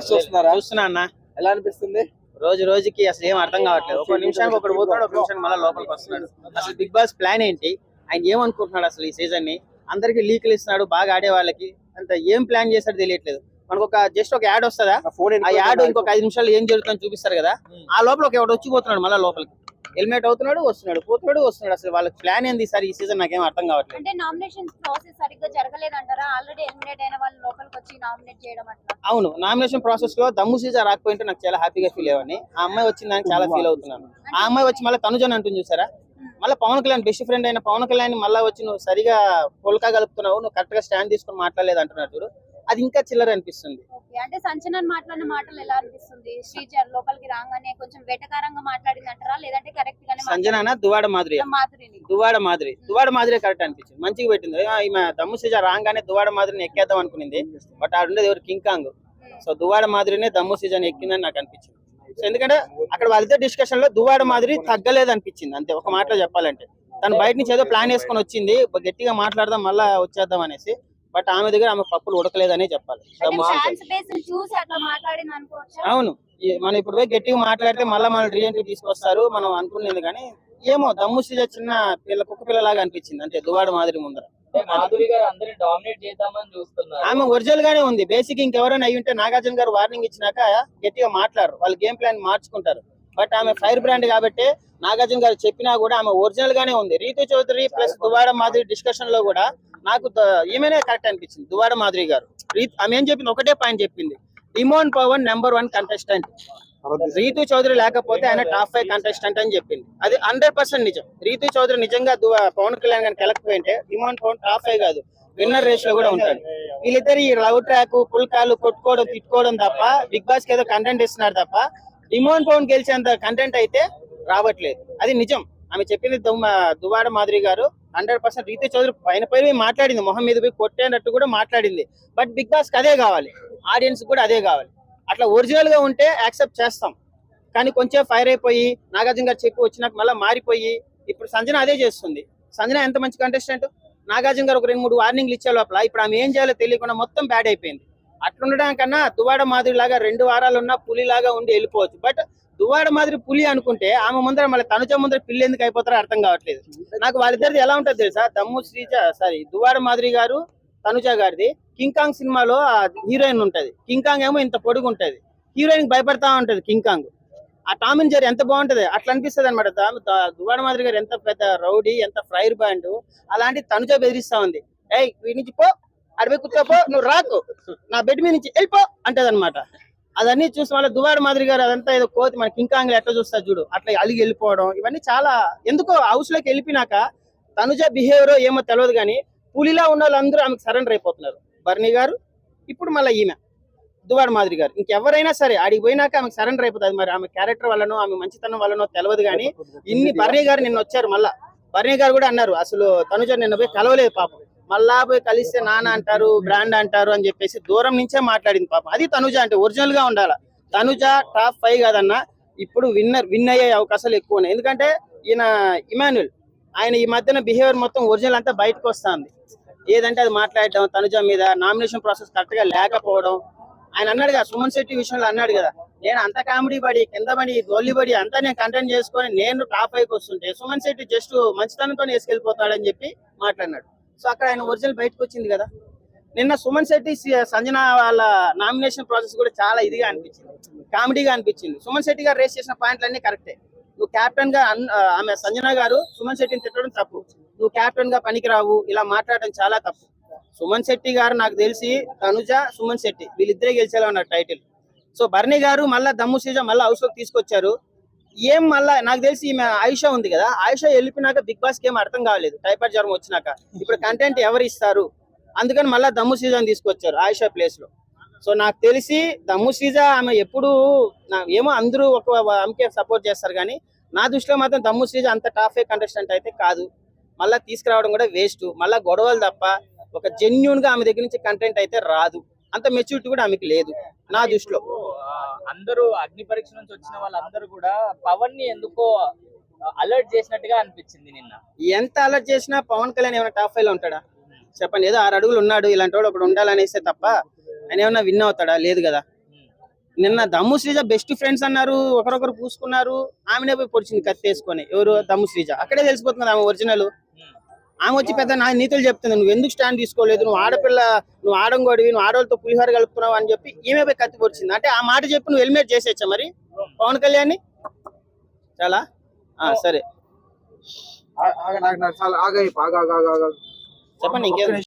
చూస్తున్నా అన్న. ఎలా అనిపిస్తుంది? రోజు రోజుకి అసలు ఏం అర్థం కావట్లేదు. ఒక నిమిషానికి ఒకటి పోతున్నాడు, ఒక నిమిషానికి మళ్ళీ లోపలికి వస్తున్నాడు. అసలు బిగ్ బాస్ ప్లాన్ ఏంటి? ఆయన ఏమనుకుంటున్నాడు అసలు ఈ సీజన్ ని? అందరికి లీకులు ఇస్తున్నాడు బాగా ఆడే వాళ్ళకి. అంత ఏం ప్లాన్ చేస్తాడో తెలియట్లేదు. మనకు జస్ట్ ఒక యాడ్ వస్తుందా, ఆ యాడ్ ఇంకొక 5 నిమిషాలు ఏం జరుగుతుందని చూపిస్తారు కదా, ఆ లోపల ఒకటి వచ్చిపోతున్నాడు మళ్ళీ లోపలికి. ఎలిమినేట్ అవుతున్నాడు, వస్తున్నాడు, పోతున్నాడు, వస్తున్నాడు. అసలు వాళ్ళకి ప్లాన్ ఏంది సార్ ఈ సీజన్? నాకేం అర్థం కావట్లేదు. అంటే నామినేషన్ ప్రాసెస్ సరిగ్గా జరగలేదంటారా? ఆల్రెడీ ఎలిమినేట్ అయిన వాళ్ళు లోపలికి వచ్చి నామినేట్ చేయడం అట్లా. అవును, నామినేషన్ ప్రాసెస్ లో దమ్ము సీజన్ రాకపోయింటే నాకు చాలా హ్యాపీగా ఫీల్ అయ్యాని. ఆ అమ్మాయి వచ్చిన దానికి చాలా ఫీల్ అవుతున్నాను. ఆ అమ్మాయి వచ్చి మళ్ళీ తనుజని అంటుంది చూసారా, మళ్ళీ పవన్ కళ్యాణ్ బెస్ట్ ఫ్రెండ్ అయిన పవన్ కళ్యాణ్ మళ్ళీ వచ్చి నువ్వు సరిగా పొలకా కలుపుతున్నావు, నువ్వు కరెక్ట్ గా స్టాండ్ తీసుకుని మాట్లాడలేదు అంటున్నాడు చూడు, అది ఇంకా చిల్లర అనిపిస్తుంది. అంటే సంచలన్ మాట్లాడిన మాటలు ఎలా అనిపిస్తుంది? శ్రీజర్ లోపలికి రాగానే కొంచెం వెటకారంగా మాట్లాడింది అంటారా, లేదంటే కరెక్ట్ గానే? సంజన దువాడ మాదిరి కరెక్ట్ అనిపించింది, మంచిగా పెట్టింది. ఈమె దమ్ము సీజన్ రాగానే దువాడ మాదిరిని ఎక్కేద్దాం అనుకునింది, బట్ ఆడుండేది ఎవరు కింకాంగ్. సో దువాడ మాదిరినే దమ్ము సీజన్ ఎక్కిందని నాకు అనిపించింది. సో ఎందుకంటే అక్కడ వాళ్ళిద్దరు డిస్కషన్ లో దువాడ మాదిరి తగ్గలేదు అనిపించింది, అంతే ఒక మాటలో చెప్పాలంటే. తను బయట నుంచి ఏదో ప్లాన్ వేసుకొని వచ్చింది, గట్టిగా మాట్లాడదాం మళ్ళా వచ్చేద్దాం అనేసి, బట్ ఆమె దగ్గర ఆమె పప్పులు ఉడకలేదనే చెప్పాలి. అవును, మనం ఇప్పుడు పోయి గట్టిగా మాట్లాడితే మళ్ళీ మన రీఎంట్రీ తీసుకొస్తారు మనం అనుకునేది, కానీ ఏమో దమ్ము సీజన్ చిన్న కుక్క పిల్లలాగా అనిపించింది అంతే దువాడ మాదిరి ముందర. ఆమె ఒరిజినల్ గానే ఉంది బేసిక్. ఇంకెవరైనా అయ్యి ఉంటే నాగార్జున గారు వార్నింగ్ ఇచ్చినాక గట్టిగా మాట్లాడరు, వాళ్ళు గేమ్ ప్లాన్ మార్చుకుంటారు. బట్ ఆమె ఫైర్ బ్రాండ్ కాబట్టి నాగార్జున గారు చెప్పినా కూడా ఆమె ఒరిజినల్ గానే ఉంది. రీతు చౌదరి ప్లస్ దువాడ మాదిరి డిస్కషన్ లో కూడా నాకు ఈమెనే కరెక్ట్ అనిపించింది. దువాడ మాదిరి గారు ఆమె ఏం చెప్పింది, ఒకటే పాయింట్ చెప్పింది, ఇమోన్ పవన్ నెంబర్ 1 కంటెస్టెంట్, రీతు చౌదరి లేకపోతే ఆయన టాప్ 5 కంటెస్టెంట్ అని చెప్పింది. అది 100% నిజం. రీతు చౌదరి నిజంగా పవన్ కళ్యాణ్ గారికి వెళ్ళకపోయింటే ఇమోన్ పవన్ టాప్ 5 కాదు, విన్నర్ రేస్ లో కూడా ఉంటాడు. వీళ్ళిద్దరు ఈ లవ్ ట్రాక్ పుల్కాలు కొట్టుకోవడం తిట్టుకోవడం తప్ప బిగ్ బాస్ కి ఏదో కంటెంట్ ఇస్తున్నారు తప్ప ఇమోన్ పవన్ గెలిచేంత కంటెంట్ అయితే రావట్లేదు. అది నిజం. ఆమె చెప్పింది దువాడ మాదిరి గారు 100%. రీతు చౌదరి పైన మాట్లాడింది, మొహం మీద పోయి కొట్టేటట్టు కూడా మాట్లాడింది. బట్ బిగ్ బాస్ కి అదే కావాలి, ఆడియన్స్ కూడా అదే కావాలి. అట్లా ఒరిజినల్ గా ఉంటే యాక్సెప్ట్ చేస్తాం, కానీ కొంచెం ఫైర్ అయిపోయి నాగార్జున గారు చెప్పి వచ్చినాక మళ్ళీ మారిపోయి ఇప్పుడు సంజన అదే చేస్తుంది. సంజన ఎంత మంచి కంటెస్టెంట్, నాగార్జున గారు ఒక 2-3 వార్నింగ్లు ఇచ్చే లోపల ఇప్పుడు ఆమె ఏం చేయాలో తెలియకుండా మొత్తం బ్యాడ్ అయిపోయింది. అట్లుండడం కన్నా దువాడ మాదిరి లాగా 2 వారాలు ఉన్నా పులిలాగా ఉండి వెళ్ళిపోవచ్చు. బట్ దువాడ మాదిరి పులి అనుకుంటే ఆమె ముందర మళ్ళీ తనుజ ముందర పిల్లి ఎందుకు అయిపోతారో అర్థం కావట్లేదు నాకు. వాళ్ళిద్దరిది ఎలా ఉంటుంది తెలుసా, దువాడ మాదిరి గారు తనుజ గారిది కింకాంగ్ సినిమాలో హీరోయిన్ ఉంటది, కింకాంగ్ ఏమో ఇంత పొడుగు ఉంటది, హీరోయిన్ భయపడతా ఉంటది కింకాంగ్. ఆ టామ్ అండ్ జెర్రీ ఎంత బాగుంటది అట్లా అనిపిస్తుంది అనమాట. దువాడ మాదిరి గారు ఎంత పెద్ద రౌడీ, ఎంత ఫ్రైర్ బ్యాండ్, అలాంటి తనుజ బెదిరిస్తా ఉంది. ఏయ్ వీడి నుంచి పో, అడిపోయి కూర్చోపో, నువ్వు రాకు, నా బెడ్ మీద నుంచి వెళ్ళిపో అంటది అనమాట. అదన్నీ చూసి వాళ్ళ దువాడ మాదిరి గారు అదంతా ఏదో కోతి మన కింకాంగ్ ఎట్లా చూస్తారు చూడు, అట్లా అలిగి వెళ్ళిపోవడం, ఇవన్నీ చాలా ఎందుకో హౌస్ లోకి వెళ్ళిపోయినాక తనుజ బిహేవియర్ ఏమో తెలియదు కానీ పులిలా ఉన్న వాళ్ళందరూ ఆమెకు సరెండర్ అయిపోతున్నారు. బర్నీ గారు, ఇప్పుడు మళ్ళీ ఈమె దువాడ మాదిరి గారు, ఇంకెవరైనా సరే ఆడికి పోయినాక ఆమెకు సరెండర్ అయిపోతుంది. మరి ఆమె క్యారెక్టర్ వల్లనో ఆమె మంచితనం వల్లనో తెలియదు కానీ బర్నీ గారు నిన్న వచ్చారు, మళ్ళా బర్నీ గారు కూడా అన్నారు అసలు తనుజ నిన్న పోయి కలవలేదు పాపం, మళ్ళా పోయి కలిస్తే నాన్న అంటారు బ్రాండ్ అంటారు అని చెప్పేసి దూరం నుంచే మాట్లాడింది పాపం. అది తనుజ అంటే ఒరిజినల్ గా ఉండాలి. తనుజ టాప్ 5 కాదన్నా, ఇప్పుడు విన్ అయ్యే అవకాశాలు ఎక్కువ ఉన్నాయి. ఎందుకంటే ఈయన ఇమాన్యుల్ ఆయన ఈ మధ్యన బిహేవియర్ మొత్తం ఒరిజినల్ అంతా బయటకు వస్తుంది. ఏదంటే అది మాట్లాడడం, తనుజ మీద నామినేషన్ ప్రాసెస్ కరెక్ట్ గా లేకపోవడం. ఆయన అన్నాడు కదా సుమన్ శెట్టి విషయంలో అన్నాడు కదా, నేను అంత కామెడీ పడి కింద పడి గొల్లి పడి అంతా నేను కంటెంట్ చేసుకొని నేను టాప్ 5 వస్తుంటే సుమన్ శెట్టి జస్ట్ మంచితనంతో వేసుకెళ్ళిపోతాడని చెప్పి మాట్లాడినాడు. సో అక్కడ ఆయన ఒరిజినల్ బయటకు వచ్చింది కదా. నిన్న సుమన్ శెట్టి సంజన వాళ్ళ నామినేషన్ ప్రాసెస్ కూడా చాలా ఇదిగా అనిపించింది, కామెడీగా అనిపించింది. సుమన్ శెట్టి గారు రేస్ చేసిన పాయింట్లన్నీ కరెక్టే. నువ్వు క్యాప్టెన్ గా ఆమె సంజన గారు సుమన్ శెట్టిని తిట్టడం తప్పు, నువ్వు క్యాప్టెన్ గా పనికిరావు ఇలా మాట్లాడడం చాలా తప్పు. సుమన్ శెట్టి గారు నాకు తెలిసి తనుజ సుమన్ శెట్టి వీళ్ళిద్దరే గెలిచేలా ఉన్నారు టైటిల్. సో బర్నీ గారు మళ్ళీ దమ్ము సీజన్ మళ్ళీ హౌస్ లోకి తీసుకొచ్చారు. ఏం మళ్ళా నాకు తెలిసి ఈమె ఆయిషా ఉంది కదా, ఆయిషా వెళ్ళిపోయినాక బిగ్ బాస్ కి ఏం అర్థం కాలేదు, టైఫాయిడ్ జ్వరం వచ్చినాక. ఇప్పుడు కంటెంట్ ఎవరు ఇస్తారు, అందుకని మళ్ళీ దమ్ము సీజన్ తీసుకొచ్చారు ఆయిషా ప్లేస్ లో. సో నాకు తెలిసి దమ్ము సీజన్ ఆమె ఎప్పుడు ఏమో అందరూ ఆమెకే సపోర్ట్ చేస్తారు కానీ నా దృష్టిలో మాత్రం దమ్ము సీజన్ అంత టాప్ 5 కంటెస్టెంట్ అయితే కాదు. మళ్ళీ తీసుకురావడం కూడా వేస్ట్, మళ్ళీ గొడవలు తప్ప ఒక జెన్యూన్ గా ఆమె దగ్గర నుంచి కంటెంట్ అయితే రాదు. అంత మెచ్యూరిటీ కూడా ఆమెకి లేదు నా దృష్టిలో. అందరూ అగ్ని పరీక్ష నుంచి వచ్చిన వాళ్ళందరూ కూడా పవన్ ని ఎందుకో అలర్ట్ చేసినట్టుగా అనిపించింది నిన్న. ఎంత అలర్ట్ చేసినా పవన్ కళ్యాణ్ ఏమైనా టాప్ 5 లో ఉంటాడా చెప్పండి? ఏదో 6 అడుగులు ఉన్నాడు, ఇలాంటి వాడు ఒకడు ఉండాలనేసే తప్ప ఆయన ఏమన్నా విన్ అవుతాడా? లేదు కదా. నిన్న దమ్ము శ్రీజ బెస్ట్ ఫ్రెండ్స్ అన్నారు, ఒకరొకరు పూసుకున్నారు, ఆమెనే పోయి పొడిచింది కత్తి వేసుకొని. ఎవరు? దమ్ము శ్రీజ. అక్కడే తెలిసిపోతుంది ఆమె ఒరిజినల్. ఆమె వచ్చి పెద్ద నా నీతులు చెప్తుంది, నువ్వు ఎందుకు స్టాండ్ తీసుకోలేదు, నువ్వు ఆడపిల్ల, నువ్వు ఆడంగోడివి, నువ్వు ఆడవాళ్ళతో పులిహోర కలుపుతున్నావు అని చెప్పి ఈమె పోయి కత్తి పొడిచింది. అంటే ఆ మాట చెప్పి నువ్వు హెల్మెట్ చేసేచ్చా మరి పవన్ కళ్యాణ్? చాలా సరే ఆగ నాకు చాలా ఆగ చెప్పండి ఇంకేం